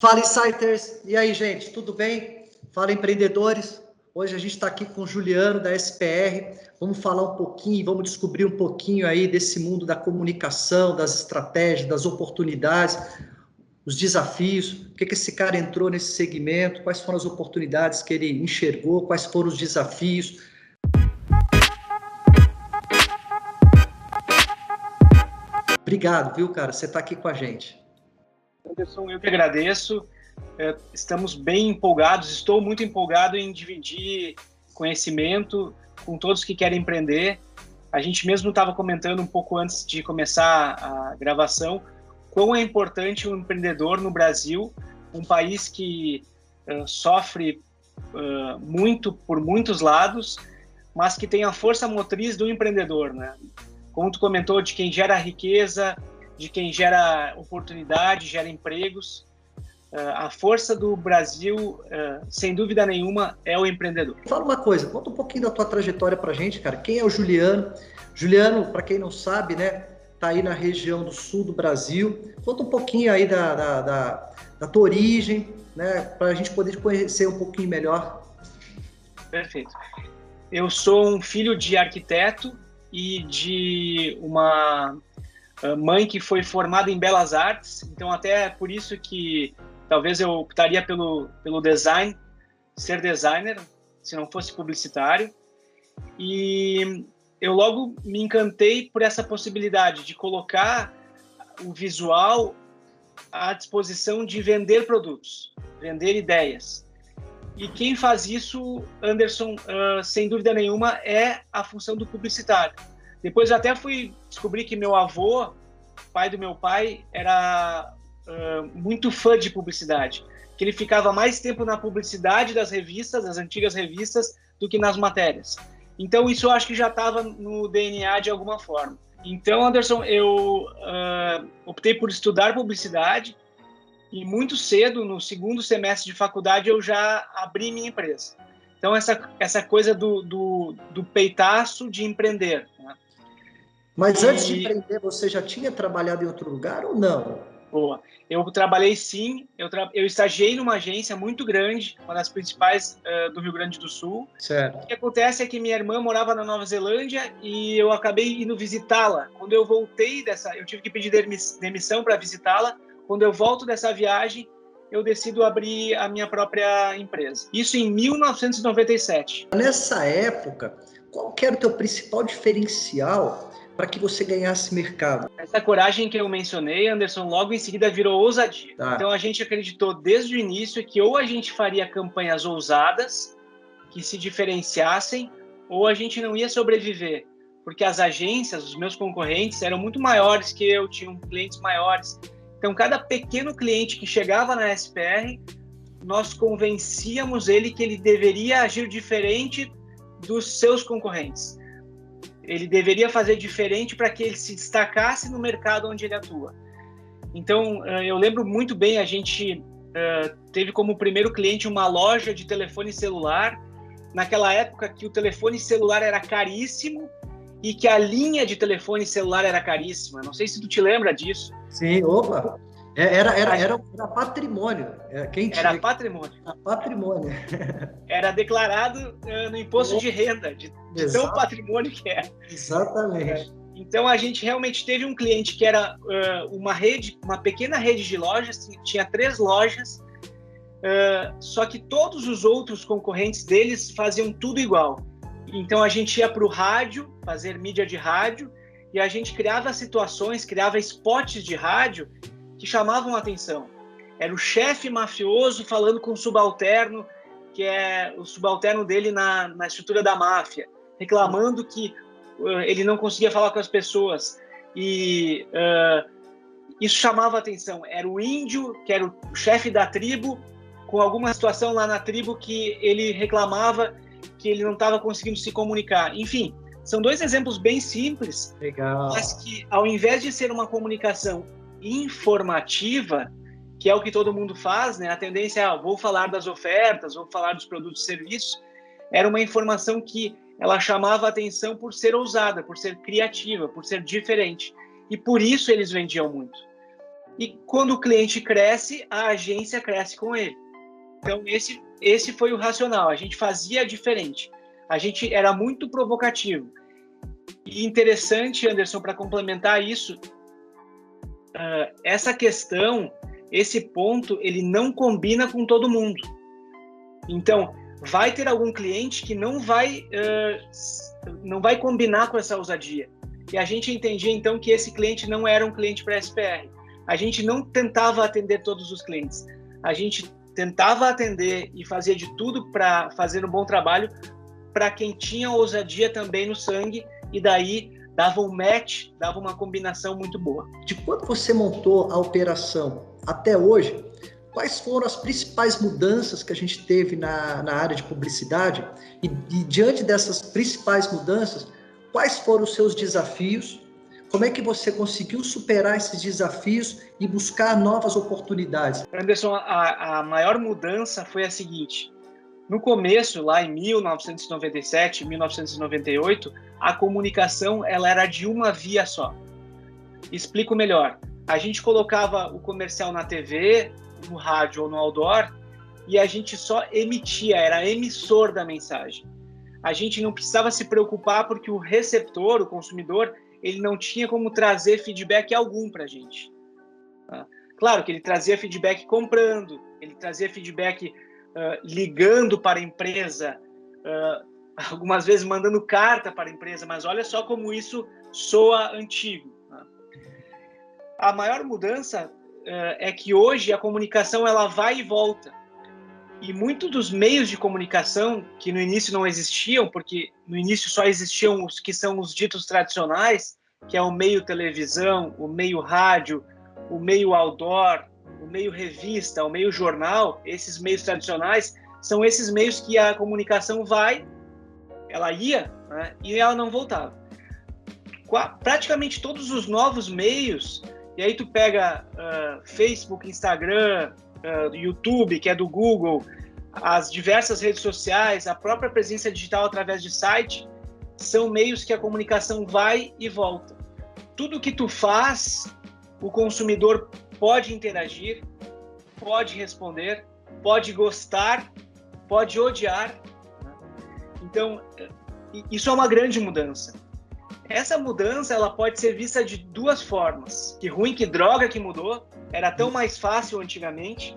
Fala, Insiders! E aí, gente, tudo bem? Fala, empreendedores! Hoje a gente está aqui com o Juliano, da SPR. Vamos falar um pouquinho, vamos descobrir um pouquinho aí desse mundo da comunicação, das estratégias, das oportunidades, os desafios. O que esse cara entrou nesse segmento, quais foram as oportunidades que ele enxergou, quais foram os desafios. Obrigado, viu, cara? Você está aqui com a gente. Anderson, eu que agradeço. Estamos bem empolgados, estou muito empolgado em dividir conhecimento com todos que querem empreender. A gente mesmo estava comentando um pouco antes de começar a gravação quão é importante um empreendedor no Brasil, um país que sofre muito por muitos lados, mas que tem a força motriz do empreendedor, né? Como tu comentou, de quem gera riqueza, de quem gera oportunidade, gera empregos. A força do Brasil, sem dúvida nenhuma, é o empreendedor. Fala uma coisa, conta um pouquinho da tua trajetória pra gente, cara. Quem é o Juliano? Juliano, para quem não sabe, né, tá aí na região do sul do Brasil. Conta um pouquinho aí da tua origem, né, pra gente poder te conhecer um pouquinho melhor. Perfeito. Eu sou um filho de arquiteto e de uma mãe que foi formada em Belas Artes, então até por isso que talvez eu optaria pelo design, ser designer, se não fosse publicitário. E eu logo me encantei por essa possibilidade de colocar o visual à disposição de vender produtos, vender ideias. E quem faz isso, Anderson, sem dúvida nenhuma, é a função do publicitário. Depois eu até fui descobrir que meu avô, pai do meu pai, era muito fã de publicidade, que ele ficava mais tempo na publicidade das revistas, das antigas revistas, do que nas matérias. Então isso eu acho que já estava no DNA de alguma forma. Então, Anderson, eu optei por estudar publicidade e muito cedo, no segundo semestre de faculdade, eu já abri minha empresa. Então essa coisa do peitaço de empreender, né? Mas antes de empreender, você já tinha trabalhado em outro lugar ou não? Boa. Eu trabalhei sim, eu estagiei numa agência muito grande, uma das principais do Rio Grande do Sul. Certo. O que acontece é que minha irmã morava na Nova Zelândia e eu acabei indo visitá-la. Quando eu voltei eu tive que pedir demissão para visitá-la. Quando eu volto dessa viagem, eu decido abrir a minha própria empresa. Isso em 1997. Nessa época, qual que era o teu principal diferencial para que você ganhasse mercado? Essa coragem que eu mencionei, Anderson, logo em seguida virou ousadia. Tá. Então a gente acreditou desde o início que ou a gente faria campanhas ousadas, que se diferenciassem, ou a gente não ia sobreviver. Porque as agências, os meus concorrentes, eram muito maiores que eu, tinham clientes maiores. Então cada pequeno cliente que chegava na SPR, nós convencíamos ele que ele deveria agir diferente dos seus concorrentes. Ele deveria fazer diferente para que ele se destacasse no mercado onde ele atua. Então, eu lembro muito bem, a gente teve como primeiro cliente uma loja de telefone celular, naquela época que o telefone celular era caríssimo e que a linha de telefone celular era caríssima. Não sei se tu te lembra disso. Sim, opa! Era patrimônio. Era patrimônio. Era patrimônio. Era declarado no imposto de renda, de tão patrimônio que era. Exatamente. Então, a gente realmente teve um cliente que era uma pequena rede de lojas, tinha 3 lojas, só que todos os outros concorrentes deles faziam tudo igual. Então, a gente ia para o rádio, fazer mídia de rádio, e a gente criava situações, criava spots de rádio que chamavam a atenção. Era o chefe mafioso falando com o subalterno, que é o subalterno dele na estrutura da máfia, reclamando que ele não conseguia falar com as pessoas. E isso chamava a atenção. Era o índio, que era o chefe da tribo, com alguma situação lá na tribo que ele reclamava que ele não estava conseguindo se comunicar. Enfim, são 2 exemplos bem simples, legal, mas que, ao invés de ser uma comunicação informativa, que é o que todo mundo faz, né? A tendência é, vou falar das ofertas, vou falar dos produtos e serviços. Era uma informação que ela chamava a atenção por ser ousada, por ser criativa, por ser diferente. E por isso eles vendiam muito. e quando o cliente cresce, a agência cresce com ele. Então, esse foi o racional. A gente fazia diferente. A gente era muito provocativo. E interessante, Anderson, para complementar isso, essa questão, esse ponto, ele não combina com todo mundo. Então, vai ter algum cliente que não vai combinar com essa ousadia. E a gente entendia, então, que esse cliente não era um cliente para SPR. A gente não tentava atender todos os clientes. A gente tentava atender e fazia de tudo para fazer um bom trabalho para quem tinha ousadia também no sangue, e daí dava um match, dava uma combinação muito boa. De quando você montou a operação até hoje, quais foram as principais mudanças que a gente teve na área de publicidade? E diante dessas principais mudanças, quais foram os seus desafios? Como é que você conseguiu superar esses desafios e buscar novas oportunidades? Anderson, a maior mudança foi a seguinte. No começo, lá em 1997, 1998, a comunicação ela era de uma via só. Explico melhor. A gente colocava o comercial na TV, no rádio ou no outdoor, e a gente só emitia, era emissor da mensagem. A gente não precisava se preocupar porque o receptor, o consumidor, ele não tinha como trazer feedback algum para a gente. Claro que ele trazia feedback comprando, ele trazia feedback ligando para a empresa, algumas vezes mandando carta para a empresa, mas olha só como isso soa antigo. A maior mudança é que hoje a comunicação ela vai e volta. E muitos dos meios de comunicação, que no início não existiam, porque no início só existiam os que são os ditos tradicionais, que é o meio televisão, o meio rádio, o meio outdoor, o meio revista, o meio jornal, esses meios tradicionais, são esses meios que a comunicação ela ia, né, e ela não voltava. Praticamente todos os novos meios, e aí tu pega Facebook, Instagram, YouTube, que é do Google, as diversas redes sociais, a própria presença digital através de site, são meios que a comunicação vai e volta. Tudo que tu faz, o consumidor pode interagir, pode responder, pode gostar, pode odiar. Então, isso é uma grande mudança. Essa mudança ela pode ser vista de duas formas. Que ruim, que droga que mudou, era tão mais fácil antigamente,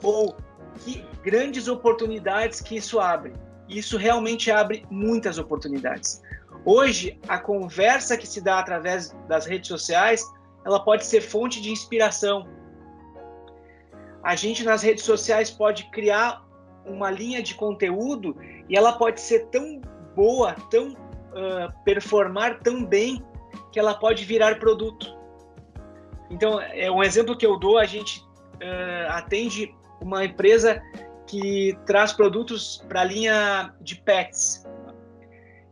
ou que grandes oportunidades que isso abre. Isso realmente abre muitas oportunidades. Hoje, a conversa que se dá através das redes sociais, ela pode ser fonte de inspiração. A gente nas redes sociais pode criar uma linha de conteúdo e ela pode ser tão boa, tão performar tão bem, que ela pode virar produto. Então, é um exemplo que eu dou, a gente atende uma empresa que traz produtos para a linha de pets.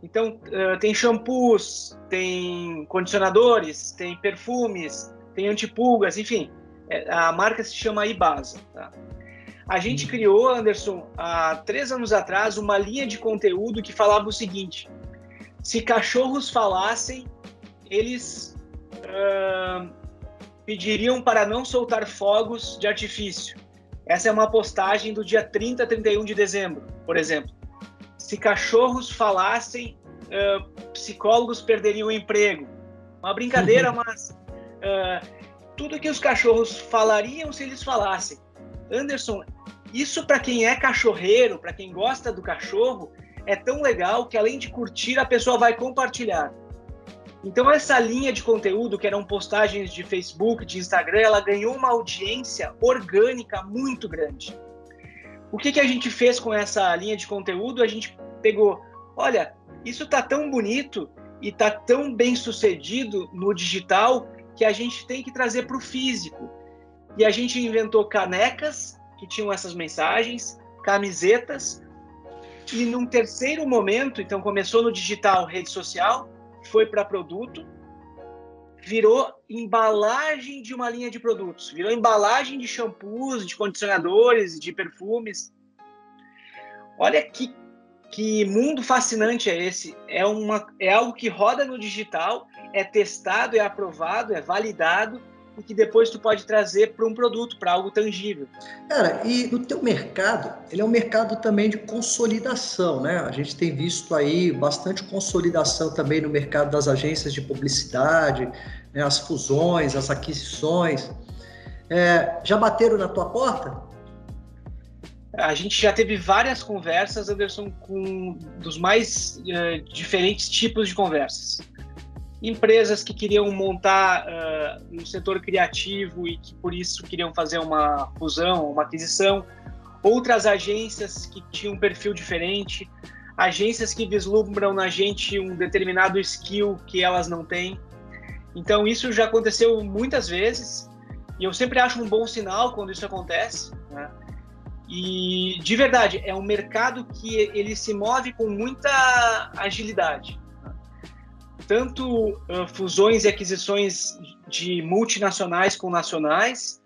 Então, tem shampoos, tem condicionadores, tem perfumes, tem antipulgas, enfim, a marca se chama Ibasa. Tá? A gente criou, Anderson, há 3 anos atrás, uma linha de conteúdo que falava o seguinte: se cachorros falassem, eles pediriam para não soltar fogos de artifício. Essa é uma postagem do dia 30 a 31 de dezembro, por exemplo. Se cachorros falassem, psicólogos perderiam o emprego. Uma brincadeira, mas tudo que os cachorros falariam se eles falassem. Anderson, isso para quem é cachorreiro, para quem gosta do cachorro, é tão legal que além de curtir, a pessoa vai compartilhar. Então essa linha de conteúdo, que eram postagens de Facebook, de Instagram, ela ganhou uma audiência orgânica muito grande. O que a gente fez com essa linha de conteúdo? A gente pegou, olha, isso tá tão bonito e tá tão bem sucedido no digital que a gente tem que trazer para o físico. E a gente inventou canecas que tinham essas mensagens, camisetas, e num terceiro momento, então começou no digital, rede social, foi para produto, virou embalagem de uma linha de produtos, virou embalagem de shampoos, de condicionadores, de perfumes. Olha que mundo fascinante é esse. É algo que roda no digital, é testado, é aprovado, é validado e que depois tu pode trazer para um produto, para algo tangível. Cara, e no teu mercado, ele é um mercado também de consolidação, né? A gente tem visto aí bastante consolidação também no mercado das agências de publicidade, né? As fusões, as aquisições. Já bateram na tua porta? A gente já teve várias conversas, Anderson, com dos mais diferentes tipos de conversas. Empresas que queriam montar um setor criativo e que por isso queriam fazer uma fusão, uma aquisição. Outras agências que tinham um perfil diferente. Agências que vislumbram na gente um determinado skill que elas não têm. Então isso já aconteceu muitas vezes e eu sempre acho um bom sinal quando isso acontece, né? E, de verdade, é um mercado que ele se move com muita agilidade. Tanto fusões e aquisições de multinacionais com nacionais,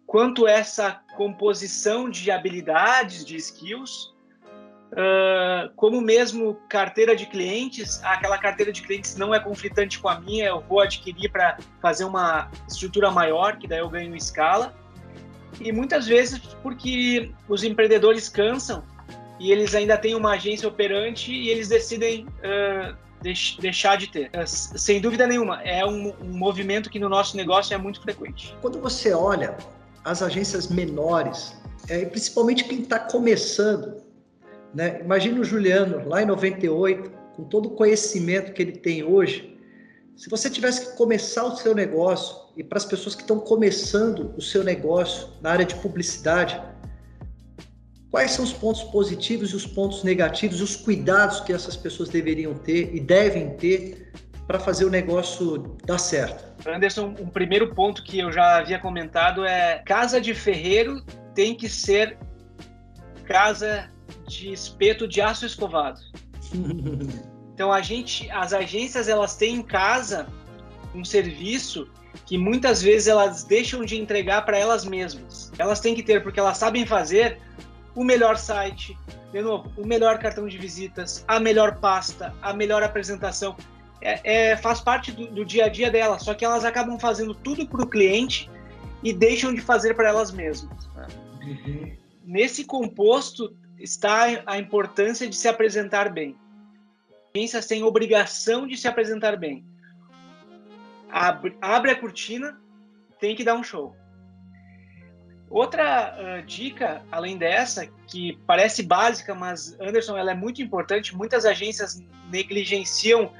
quanto essa composição de habilidades, de skills, como mesmo carteira de clientes. Aquela carteira de clientes não é conflitante com a minha, eu vou adquirir para fazer uma estrutura maior, que daí eu ganho escala. E muitas vezes porque os empreendedores cansam e eles ainda têm uma agência operante e eles decidem deixar de ter. Sem dúvida nenhuma, é um movimento que no nosso negócio é muito frequente. Quando você olha as agências menores, principalmente quem está começando, né? Imagina o Juliano, lá em 98, com todo o conhecimento que ele tem hoje. Se você tivesse que começar o seu negócio, e para as pessoas que estão começando o seu negócio na área de publicidade, quais são os pontos positivos e os pontos negativos e os cuidados que essas pessoas deveriam ter e devem ter para fazer o negócio dar certo? Anderson, um primeiro ponto que eu já havia comentado é: casa de ferreiro tem que ser casa de espeto de aço escovado. Então as agências, elas têm em casa um serviço que muitas vezes elas deixam de entregar para elas mesmas. Elas têm que ter, porque elas sabem fazer o melhor site, de novo, o melhor cartão de visitas, a melhor pasta, a melhor apresentação. Faz parte do dia a dia delas, só que elas acabam fazendo tudo para o cliente e deixam de fazer para elas mesmas. Né? Uhum. Nesse composto está a importância de se apresentar bem. As agências têm obrigação de se apresentar bem. Abre a cortina, tem que dar um show. Outra dica, além dessa, que parece básica, mas, Anderson, ela é muito importante. Muitas agências negligenciam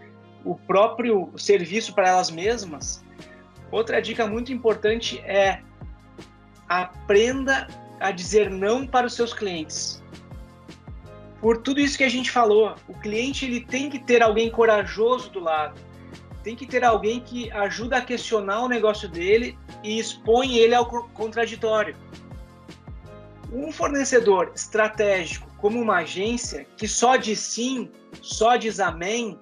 o próprio serviço para elas mesmas. Outra dica muito importante é: aprenda a dizer não para os seus clientes. Por tudo isso que a gente falou, o cliente ele tem que ter alguém corajoso do lado. Tem que ter alguém que ajuda a questionar o negócio dele e expõe ele ao contraditório. Um fornecedor estratégico, como uma agência, que só diz sim, só diz amém,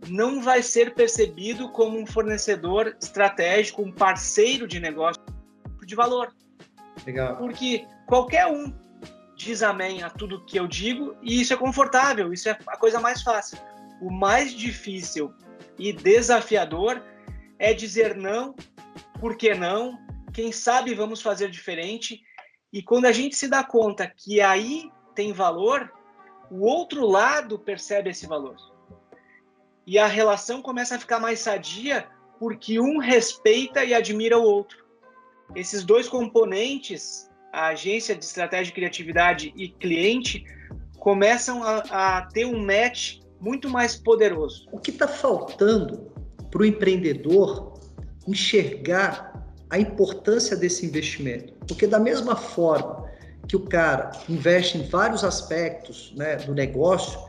não vai ser percebido como um fornecedor estratégico, um parceiro de negócio de valor. Legal. Porque qualquer um diz amém a tudo que eu digo e isso é confortável, isso é a coisa mais fácil. O mais difícil e desafiador é dizer não, por que não, quem sabe vamos fazer diferente. E quando a gente se dá conta que aí tem valor, o outro lado percebe esse valor. E a relação começa a ficar mais sadia porque um respeita e admira o outro. Esses dois componentes, a agência de estratégia e criatividade e cliente, começam a ter um match muito mais poderoso. O que está faltando para o empreendedor enxergar a importância desse investimento? Porque da mesma forma que o cara investe em vários aspectos, né, do negócio,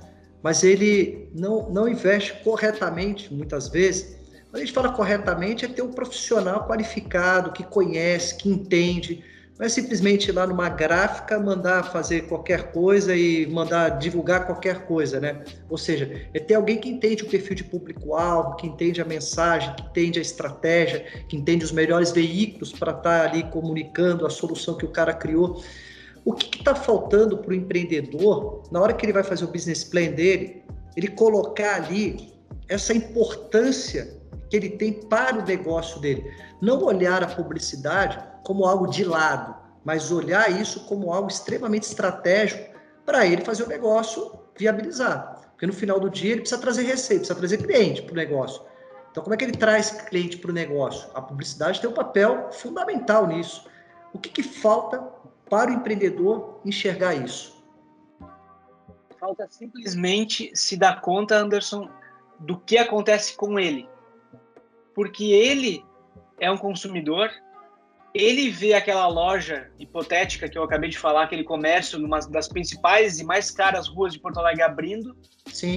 mas ele não investe corretamente, muitas vezes. Quando a gente fala corretamente, é ter um profissional qualificado, que conhece, que entende. Não é simplesmente ir lá numa gráfica, mandar fazer qualquer coisa e mandar divulgar qualquer coisa, né? Ou seja, é ter alguém que entende o perfil de público-alvo, que entende a mensagem, que entende a estratégia, que entende os melhores veículos para estar ali comunicando a solução que o cara criou. O que está faltando para o empreendedor, na hora que ele vai fazer o business plan dele, ele colocar ali essa importância que ele tem para o negócio dele. Não olhar a publicidade como algo de lado, mas olhar isso como algo extremamente estratégico para ele fazer o negócio viabilizar. Porque no final do dia ele precisa trazer receita, precisa trazer cliente para o negócio. Então, como é que ele traz cliente para o negócio? A publicidade tem um papel fundamental nisso. O que falta para o empreendedor enxergar isso? Falta simplesmente se dar conta, Anderson, do que acontece com ele. Porque ele é um consumidor, ele vê aquela loja hipotética que eu acabei de falar, aquele comércio numa das principais e mais caras ruas de Porto Alegre abrindo. Sim.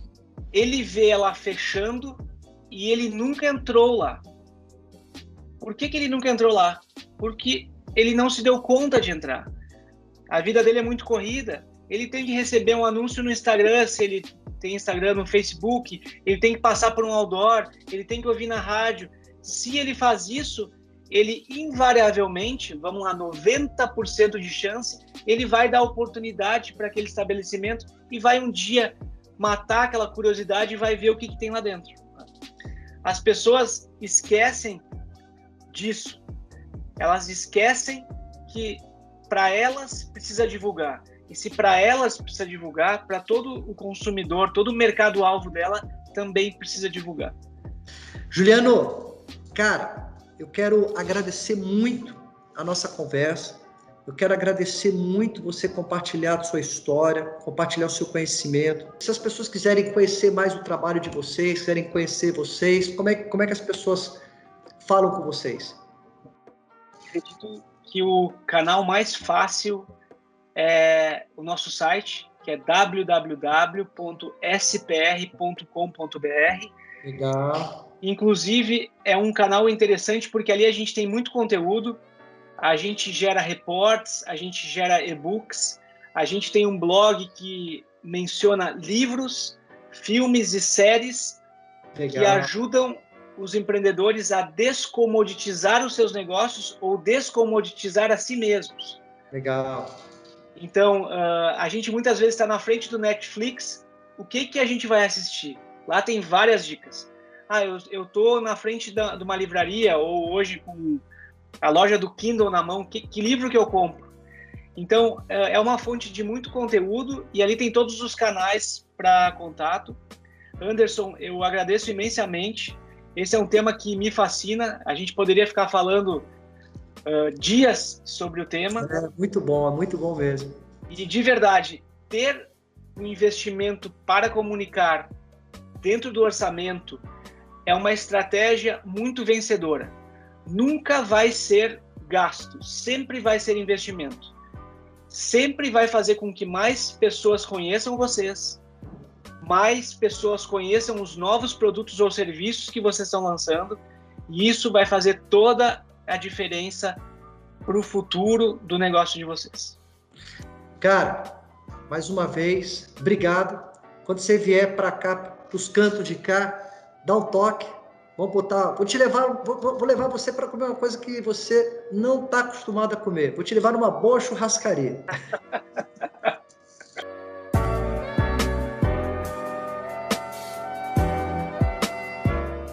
Ele vê ela fechando e ele nunca entrou lá. Por que ele nunca entrou lá? Porque ele não se deu conta de entrar. A vida dele é muito corrida. Ele tem que receber um anúncio no Instagram, se ele tem Instagram, no Facebook, ele tem que passar por um outdoor, ele tem que ouvir na rádio. Se ele faz isso, ele invariavelmente, vamos lá, 90% de chance, ele vai dar oportunidade para aquele estabelecimento e vai um dia matar aquela curiosidade e vai ver o que tem lá dentro. As pessoas esquecem disso. Elas esquecem que para elas precisa divulgar. E se para elas precisa divulgar, para todo o consumidor, todo o mercado-alvo dela também precisa divulgar. Juliano, cara, eu quero agradecer muito a nossa conversa. Eu quero agradecer muito você compartilhar a sua história, compartilhar o seu conhecimento. Se as pessoas quiserem conhecer mais o trabalho de vocês, quiserem conhecer vocês, como é que as pessoas falam com vocês? Acredito que o canal mais fácil é o nosso site, que é www.spr.com.br. Legal. Inclusive, é um canal interessante porque ali a gente tem muito conteúdo, a gente gera reports, a gente gera e-books, a gente tem um blog que menciona livros, filmes e séries. Legal. Que ajudam os empreendedores a descomoditizar os seus negócios ou descomoditizar a si mesmos. Legal. Então, a gente muitas vezes está na frente do Netflix, o que a gente vai assistir? Lá tem várias dicas. Eu estou na frente de uma livraria, ou hoje com a loja do Kindle na mão, que livro que eu compro? Então, é uma fonte de muito conteúdo e ali tem todos os canais para contato. Anderson, eu agradeço imensamente. Esse é um tema que me fascina. A gente poderia ficar falando dias sobre o tema. É muito bom mesmo. E de verdade, ter um investimento para comunicar dentro do orçamento é uma estratégia muito vencedora. Nunca vai ser gasto, sempre vai ser investimento. Sempre vai fazer com que mais pessoas conheçam vocês, mais pessoas conheçam os novos produtos ou serviços que vocês estão lançando, e isso vai fazer toda a diferença para o futuro do negócio de vocês. Cara, mais uma vez, obrigado. Quando você vier para cá, para os cantos de cá, dá um toque. Vou levar você para comer uma coisa que você não está acostumado a comer. Vou te levar numa boa churrascaria.